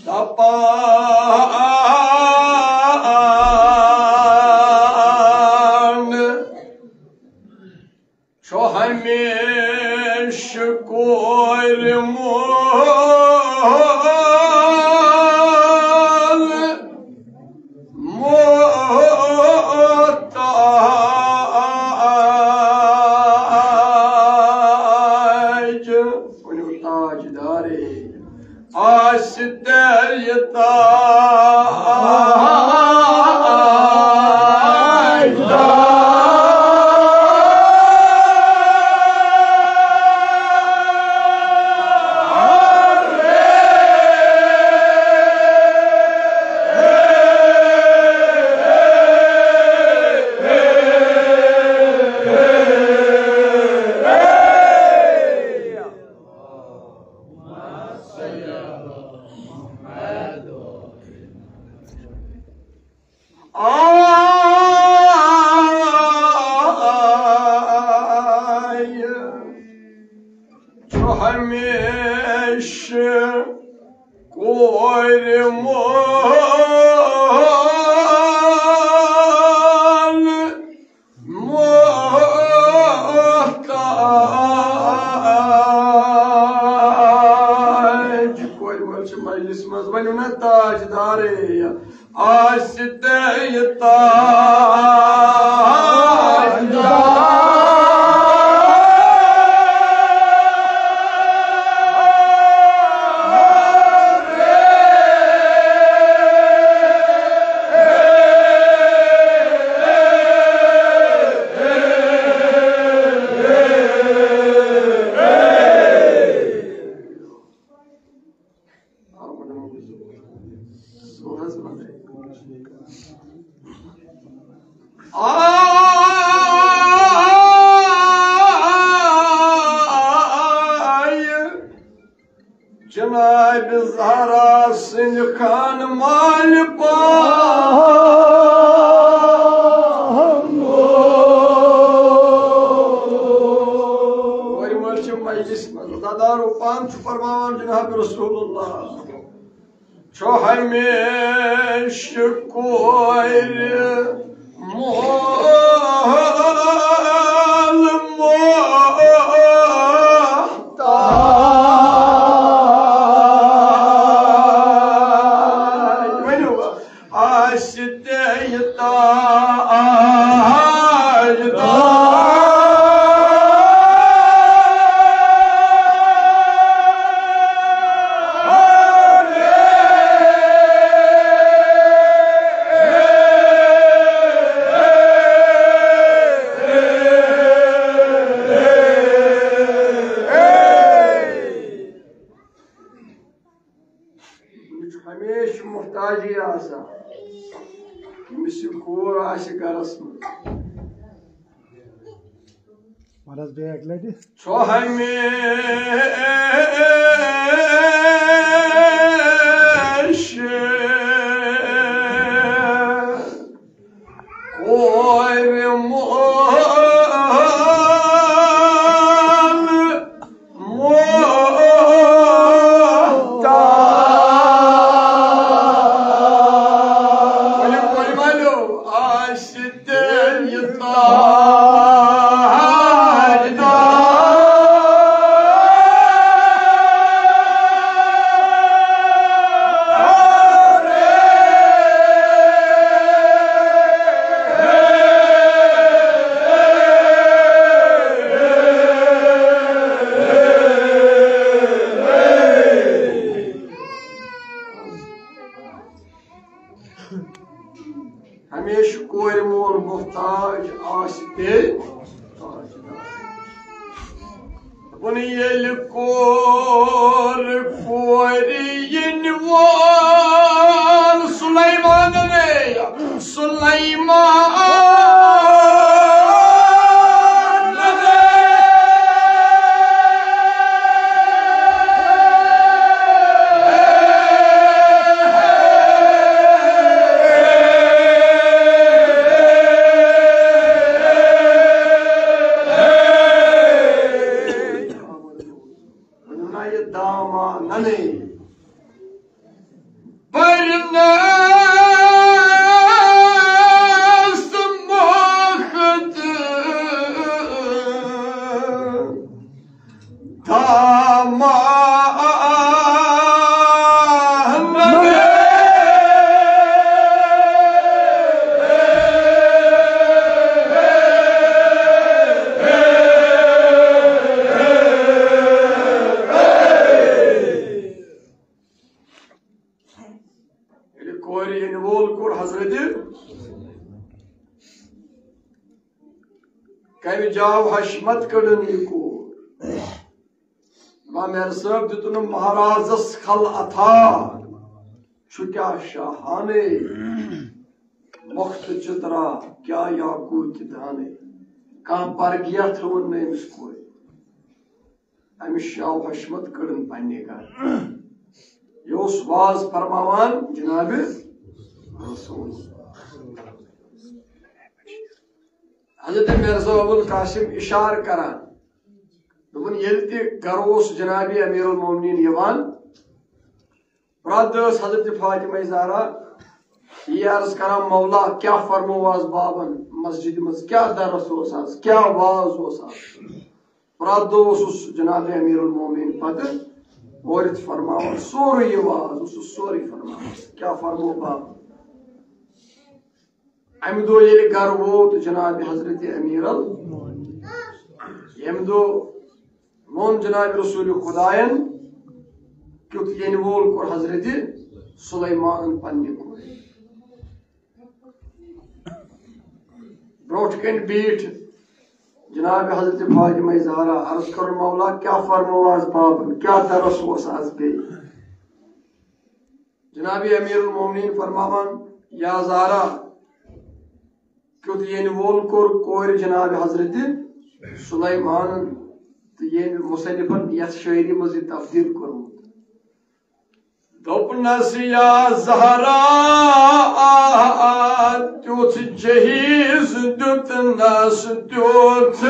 दपान छो हमेश कोर मोल मोताज ताजदारे आस्ते हमेश कोर मोल मोहताज कोर मोल मजलिस मज वनु न ताजदारे आस्ते ताजदार जनाब ज़हरा सिंह खान माल मजलिस दादारो पान फरमान जनाब रसूलुल्लाह छो हमेश कोर मोल मोहताज आस्ते ताजदार हमेश मुहताजी आसा मिस कोर आसे गरस महाराज बे एक लटि छो हमेश कोर हमेश कोर मोल मोहताज आस्ते वन येल कोर यिन वोल सुलैमान ने सुलैमान जाव हशमत कड़न मेर साहब दितुन महाराजस खल अथा क्या शाहाने मुख्त चित्रा क्या याकूत दाने कह परगिया थवन में अमिस कोर अमिस जाव हशमत कड़न पन्ने घर यह वाज फरमावान जनाब रसूल हजरत मिर्जा अबुल कासिम इशार करान दोपन येल ते गरोस जनाबी अमीरुल मोमिनीन यवान ब्रदर्स हजरत फातिमा ज़हरा ये अर्ज करान मौला क्या फरमो वाज बाबन मस्जिद मज क्या दरस ओस आज क्या वाज ओस आज ब्रदर्स जनाबी अमीरुल मोमिनीन पद वरित फरमावन सोरे वाज उस सोरे फरमावन क्या फरमो बाबन अम दो ये घर वोत जनाब हजरत अमीरल यम दो मोन जनाब रसूल खुदायन क्योंकि ये वोल कोर हजरत सुलेमान पन्ने कोर ब्रोट कन बीठ जनाब हजरत फातिमा ज़हरा अर्ज कर मौला क्या फरमो आज बाबन क्या दरस ओस आज पे जनाब अमीरुल मोमिनीन फरमावन या ज़हरा क्योंकि ये वोल कोर कोर जनाब हजरत सुलेमान तो ये मुसन्निफन यथ शायरी मज तब्दील कोरमुत दोपनस या ज़हरा त्युथ जहीज दुतनस त्युथ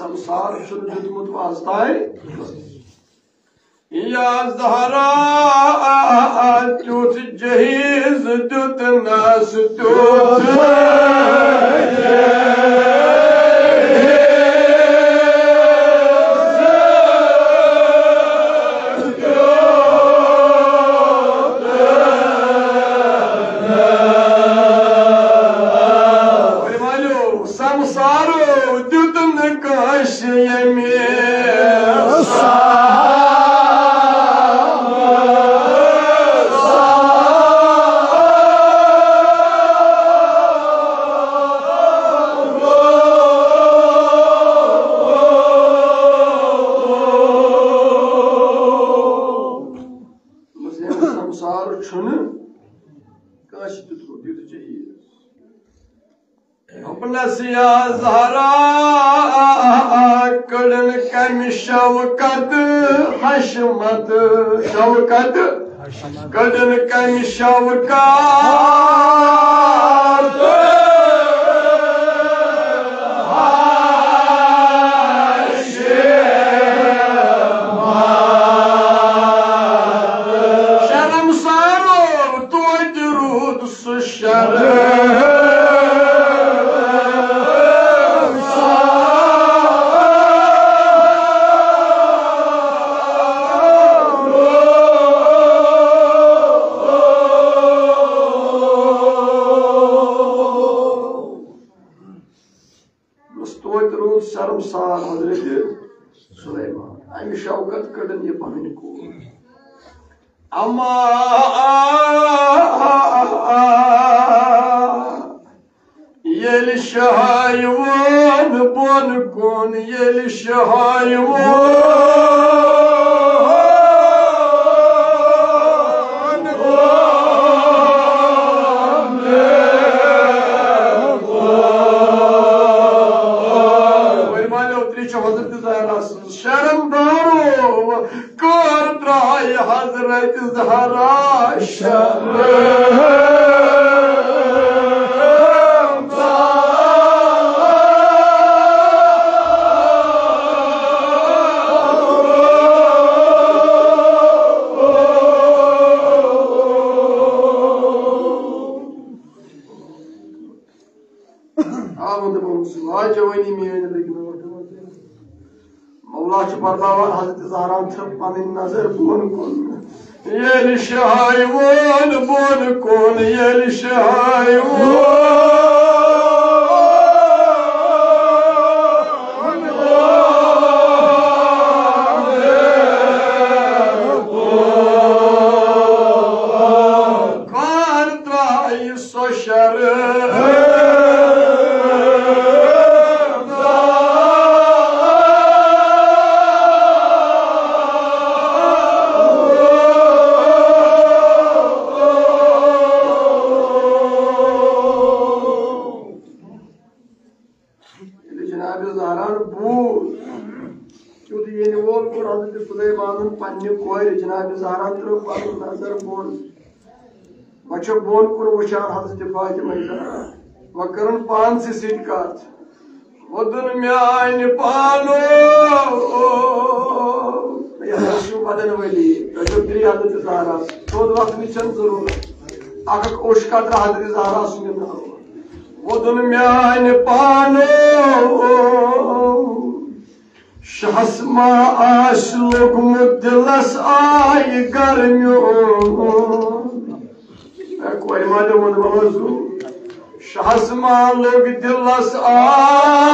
संसार दुतमुत वास्ताय या ज़हरा त्युथ जहीज दुतनस त्युथ शौकत हशमत शौकत कदन कम शौकत शर्म सारो तो दरूद सुशर शर्मसार हजरत सुलेमान अमि शौकत कड़न ये पन को अमा येल शहायवन बोन कोन येल शहायवन हजरत ज़हरा शर्मदारो कर त्राय हजरत ज़हरा जवानी में मौला फरमावान हजरत ज़हरा पन नजर बोन कुन येल शहायवन बोन कुन येल शहायवन कार त्राय सो शर जनाब ज़हरा त्रो नजर बोन वो बोन कुन वुचान हजरत फातिमा वो करन पान से सीट कत वोदन म्यान पानो बदन वली त्रि हजरत ज़हरा थोद वक्त निचन जरूरत अक ओश कतर हजरत ज़हरा सुन वोदन म्यान पानो शहसमा आश लोगमुत दिलस आय गर्म्यो कोई मानो मन बाजू शहसमा लोग दिलस आय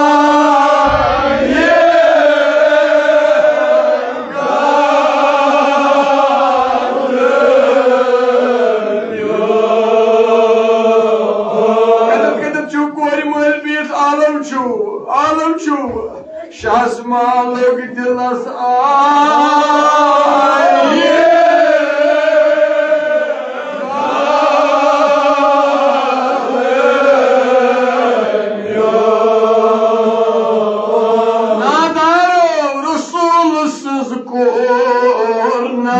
कदम चू कोई मल बीस आलम चू शहसमा लोग दिलस आय नादारो रसूल सज कोरना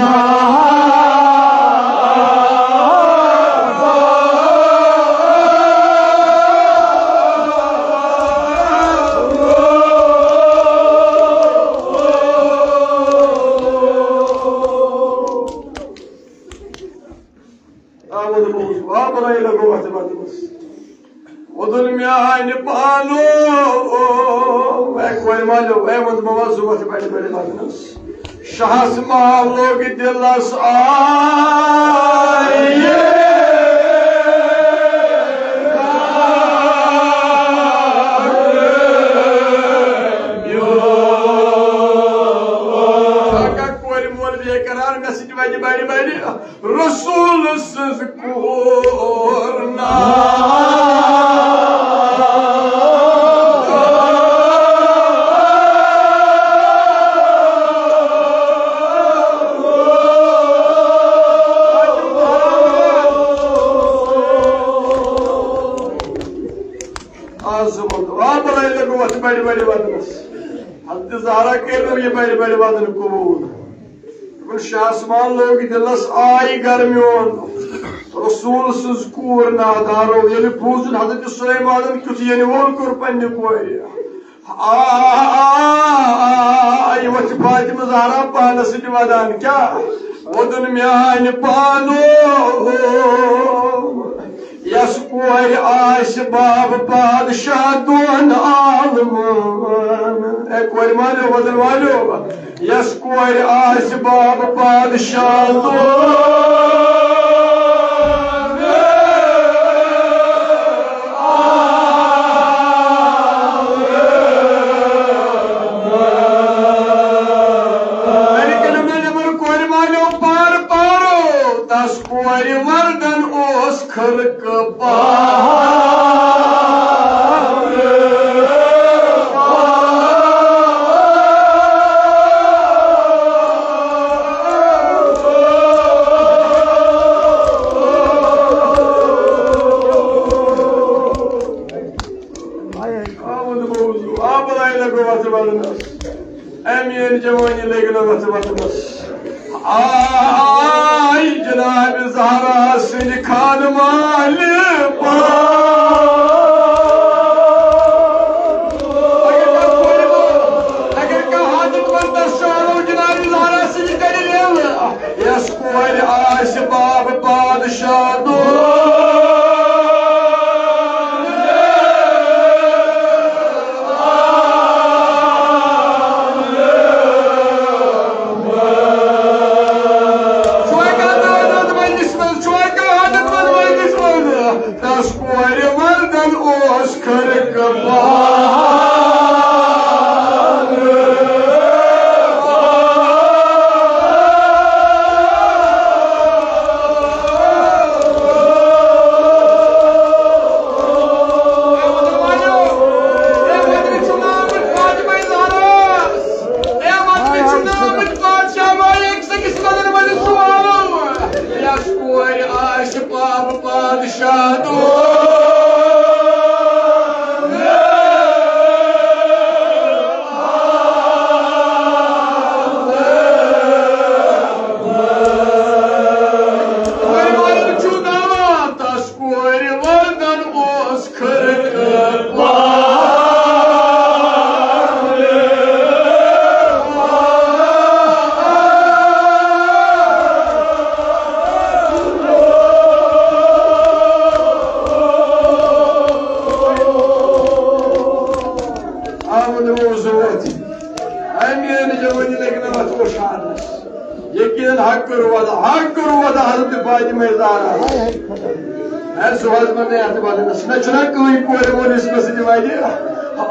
शहसमा लोग दिलस आय कोर मोल भी करार मे सि बड़ी बड़ी बड़ी रसूल सज कोरना बड़ी बड़ी वदनस हजरत ज़हरा कर ये बड़ी बड़ी वदन कबूल शहसमान लोग दिलस आय गर्म्योन रसूल सज कूर नादारो ये बूजन हजरत सुलेमान कुछ ये वोल कोर पन्ने कोर आय वत फातिमा ज़हरा पान सि वदान क्या वदन म्यान पानो यस कोर आश बाब बादशाह दोन आलमान कोर मानो वदन वालो यस कोर आश बाब बादशाह कोर मानो पार पारो तस कोर वर्दन ओस खलक Emir Cevani legna vatvatmas. Ay Cenab-ı Zahra seni kanım alim. Agar ka hadim banda şahro Cenab-ı Zahra seni delilim. Yaskuari asibab padişahı. Her sual bana yatı Sına çırak kıyıp koyum onun ismesi divaydı.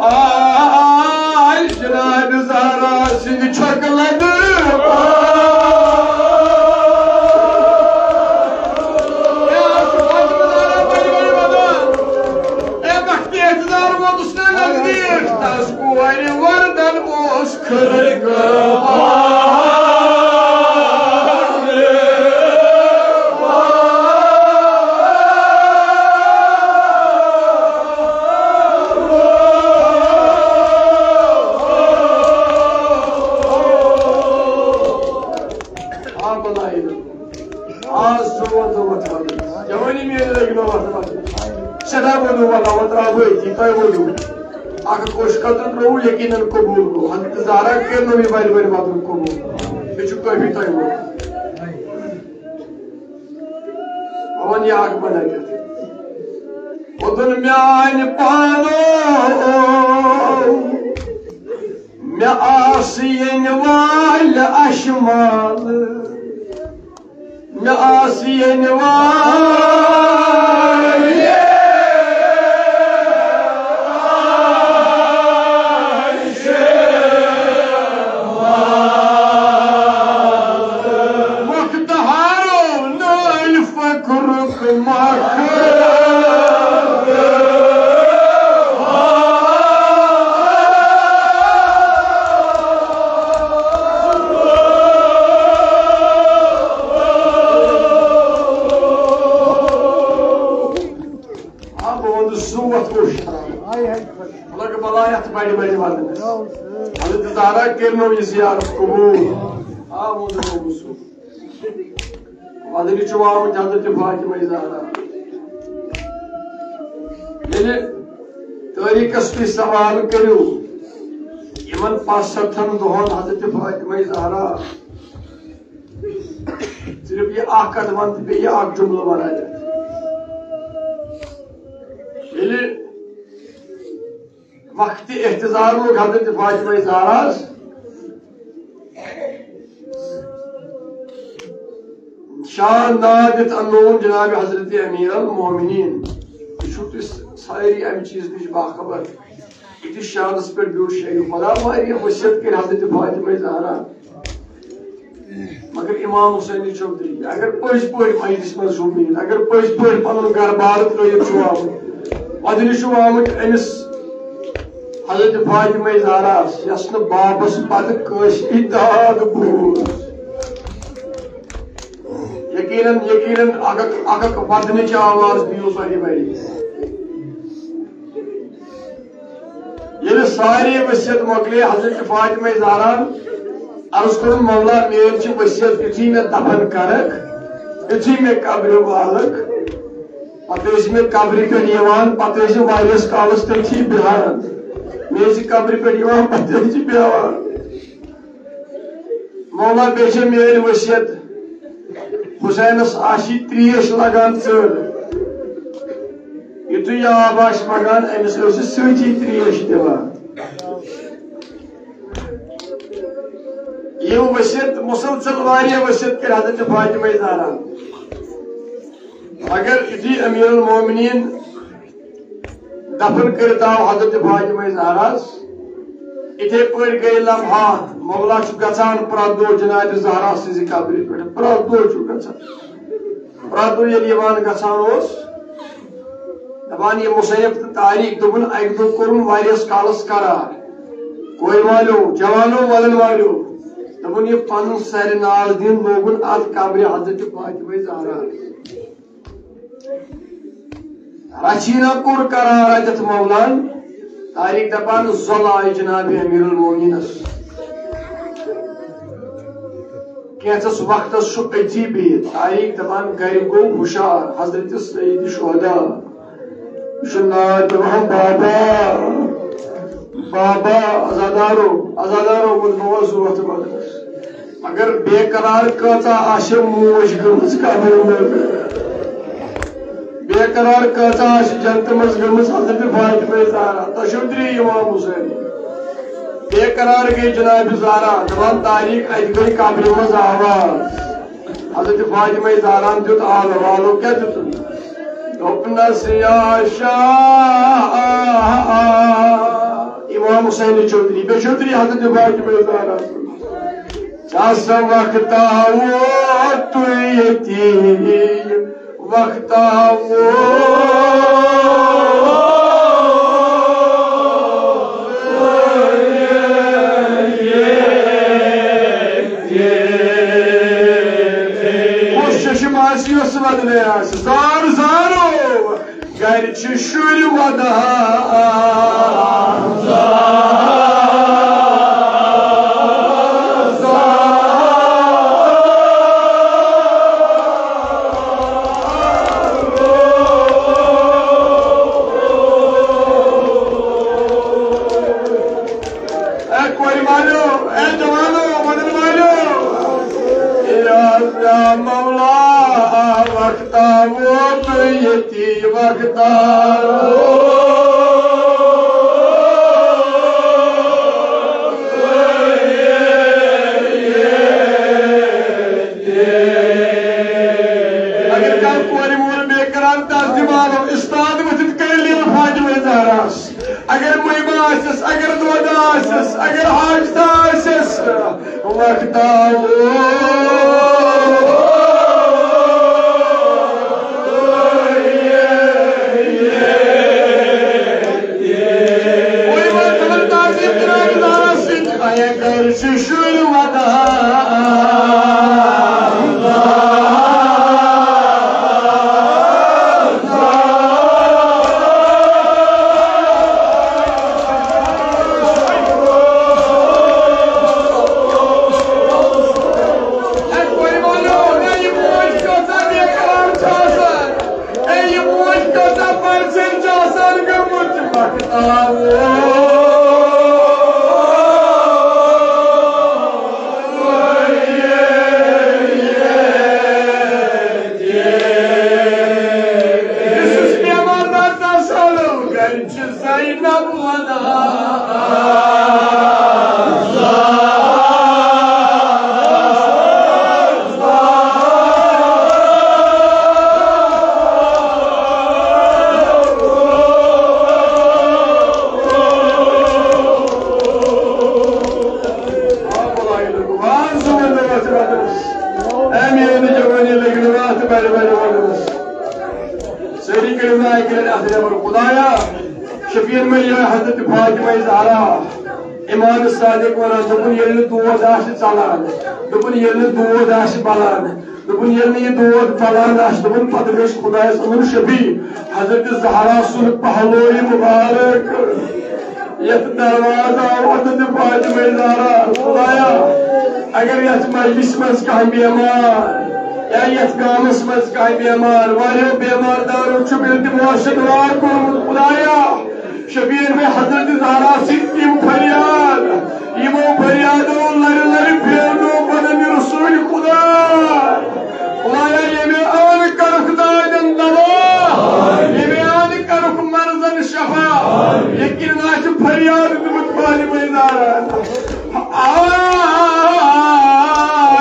Ay Cenab-ı Zahra seni çakaladı. Vakti iktidarım oldu sınırlar değil. Tas kuvayri vardan oz kırıkı. Agar koş kadın rohu yakinen kabul ko. Hadi zarar kerno bir bari badım kabul. Küçük koy bir tay bu. Aman ya akbana gel. Odun me aynı pano. Me asiyen val aşmalı. Me asiyen val. Hazreti Zahra kerno ziyaret kabul. Amun musu. Adili çuvam Hazreti Fatıma Zahra. Yani tarikas bir savaal kariyo. İman pasathan dohan Hazreti Fatıma Zahra. Sirf ye ak kadman be ye ak cümle var aja. Yani vakti ihtizarlık Hazreti Fatıma Zahra şan nadet anlum Cenab-ı Hazreti Emir el-Mu'minin şu sairi em çiz niş bahaber iti şanıs per bir şey falan var ya vasiyet ki Hazreti Fatıma Zahra मगर इमाम हुसैन चौधरी अगर पज पे मजलिस मज शुमीन अगर पज पे पन घर बार त्रित वदन आमुत अमिस हजरत फातिमा ज़हरा यस न बाबस पत कशी दाद बूज यकीनन यकीनन अगक वदन आवाज दियो बड़ी बड़ी ये सारी वसीयत मोकले हजरत फातिमा ज़हरा अर्ज कर मौला मेरी वसीयत युथी मे दफन करक युथी मे कब्र वालक पे कब्र पे वारियस कालस तथी बिहान मेरी कब्र पे पे बेहान मौला बे मेरी वसीयत हुसैनस आशी त्रेश लगान चल युथु आब मगान अमिस सही त्रेश दिवान ये वसीयत मुसलसल वारिया वसीयत कर हजरत फातिमा ज़हरा अगर युथी अमीरुल मोमिनीन दफन कर हजरत फातिमा ज़हरा इथे पे गई लम्हात मौला गचान प्रत दो जनाब ज़हरा सज कब्र पे प्रत दो प्रत दो ये गचान दपान ये मुसन्निफ तो तारीख दोपन अक दो कोरुन वारियस कालस करार कोई वालो जवानो वलन वालो दोपन ये पन सर नाल दिन लोगन अत कब्र हजरत फातिमा ज़हरा रचीना कोर करार अत मौलान तारीख दपान ज़ल आय जनाब अमीरुल मोमिनीनस कैंसस वक्तस अथी बिहित तारीख दपान गर गो हुशार हजरत सईद शुहदा बाबा बाबा अजादारो अजादारो मुझ अगर बेकरार कचा आशे मोश गमज कब्र बेकरार कचा आश जन्नत मज गमज हजरत फातिमा ज़हरा तशुद्री इमाम हुसैन बेकरार गई जनाब ज़हरा दपान तारीख अत गई कब्र मज आवाज हजरत फातिमा ज़हरा दुत आल वालो क्या दुत इमाम हुसैन चौधरी बे चौधरी हजरत फातिमा ज़हरा चासा वक्ता वो तु यतीम वक्ता वो वदने जार जारो गर शुर वदा कोई मानो ए जवानो वदन मानो या मौला वक्ता वो तो यती वक्ता अगर कल कोरी मोल बेकरार तस्दिमाल उस्ताद वथित कर लिया फातिमा ज़हरा अगर मुहिबा आसस अगर दोदा आसस अगर हाजता आसस वक्ता वो तो बड़े बड़े सरी करीना खुदाया शफीर में यह हजरत फातिमा ज़हरा इमाम सादिक वनान दोपन येल दोद आशि चलान दोपन येल दोद आशि बलान दोपन येल ये दोद चलान आशि दोपन पत गश खुदाया सनुर शफी हजरत ज़हरा सुन पहलोई मुबारक यत दरवाजा हजरत फातिमा ज़हरा खुदाया अगर यत मजलिस मज कह बीमार या यत गामस मज कह बीमार वारियो बीमार दारो बिल दिमाश दुआ कोरमुत खुदाया शबीर में हजरत ज़हरा सिद्दीम फरियाद इमो फरियादो लर लर फेरनो बदन रसूल खुदा खुदाया ये में आन करख दादन दवा ये में आन करख मर्जन शफा यकीन नाश फरियाद दुमत फातिमा में ज़हरा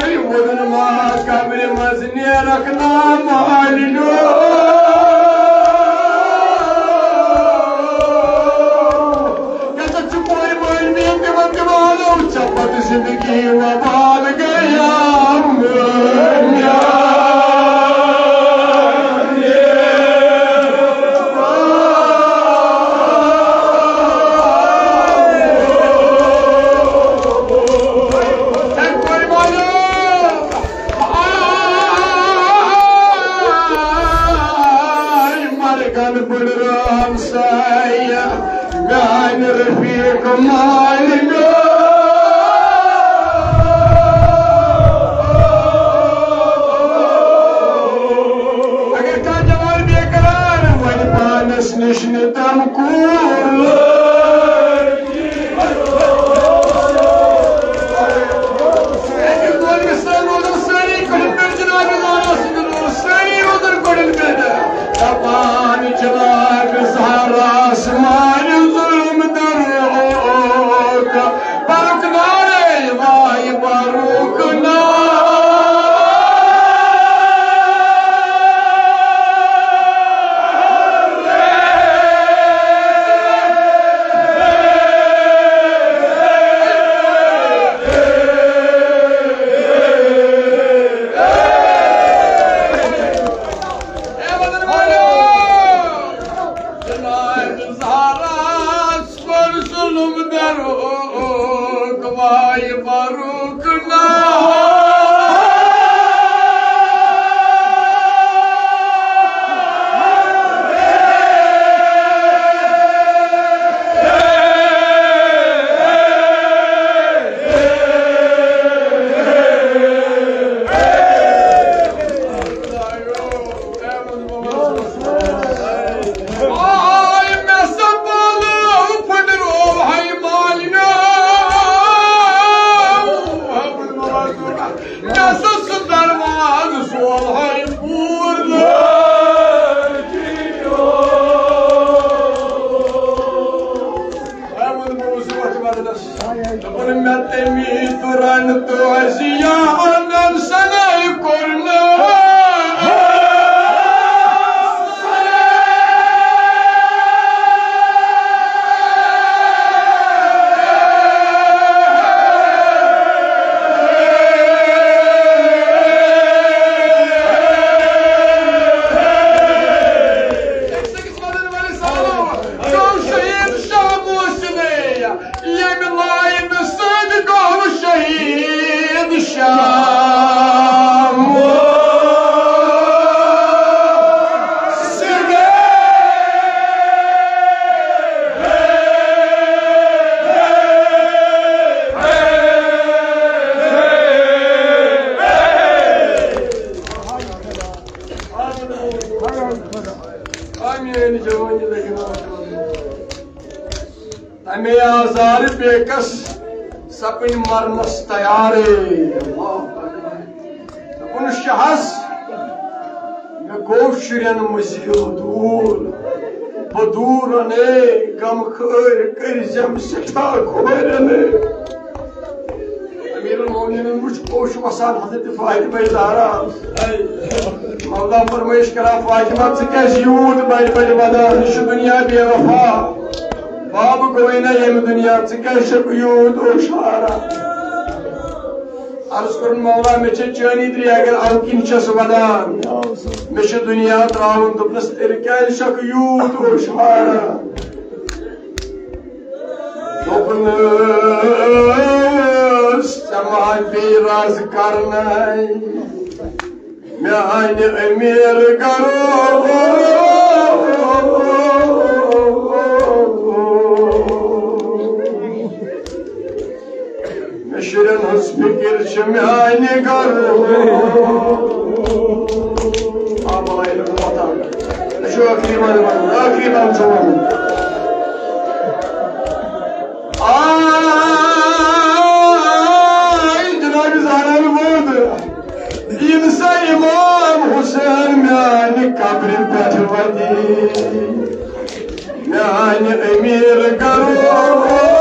आई वदन मा कब्र मजने रखना मालिनो चपत जिंदगी वबाल गया मरगन बुड़ राम साया गान Rafiq मालिनो Nishni tam kul Eki gol misal odur sari kolin bir cenab-ı Zahra sari odur kolin bir Tabani cenab-ı Zahra asmani zulüm daruk Baruk nare vay baruk सपन मरनस तैयारे सपन शहस मे गो शुरन मजील दूर बदूर ने गम खर कर जम सठा खोरने अमीरुल मोमिनीन मुझ कोश वसान हजरत फातिमा ज़हरा मौला फरमाइश करा फातिमा च यूद बड़ बड़ वदान दुनिया बेवफा बाब गोइना ये दुनिया यूद ओशारा अर्ज कर मौला मे चानी द्री अगर अवकिन छस वदान मे दुनिया त्रावन दोपनस क्या शक यूत ओशारा दोपनस समान पे राज करना म्यान अमीर करो शुरन हस फिक्र म्यान करो आखिरी मान जनाब ज़हरा मोद इंसा इमाम हुसैन म्यान कब्र पे वती म्यान अमीर करो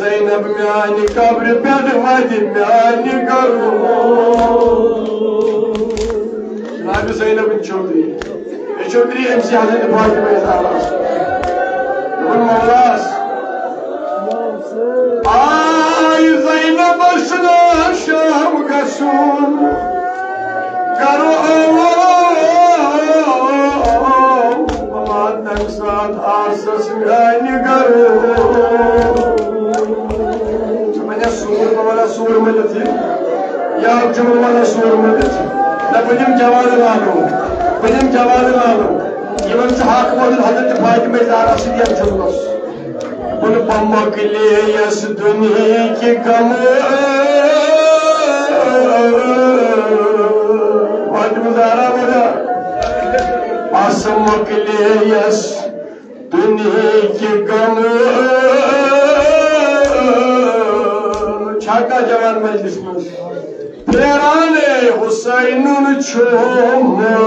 ज़ैनब म्यान कब्र पे वती म्यान करो जनाब ज़ैनब चौधरी चौधरी एमसी हज़रत फातिमा ज़हरा मौलास आई ज़ैनब शाम गसून करो तक साथ आसस म्यान करो मैंने सूर वाला सूर मिलत या जुम्मन वाला सूर मिलत न बनिम जवान लालो बनिम जवान लालो यमन हक मोद हज़रत फातिमा ज़हरा सिदियत जुम्मस उन पमकले यस दुनिया की गम फातिमा ज़हरा बोला असमकले यस दुनिया की गम छाका जवान मजलिस में प्याराने हुसैन छोड़े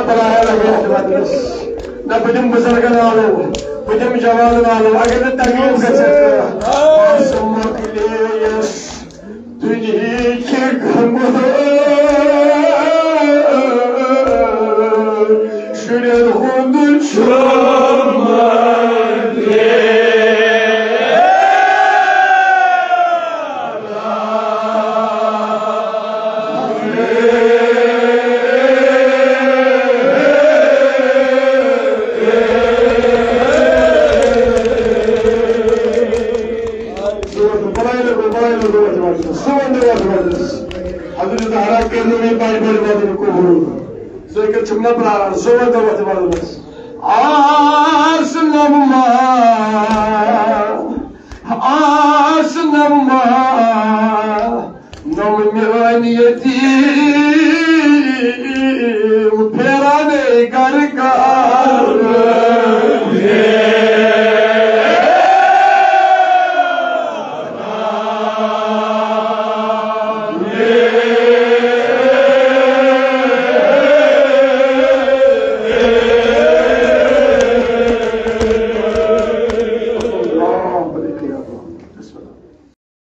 बनाया लगे न बजम बुजुर्ग नालो बजम जवान नालो अगर न तरमीम गस दुनिया के गम शुरू खुद Hazreti Harakke'nin bir baybarı var. Söyle ki çımla bırakır. Söyle de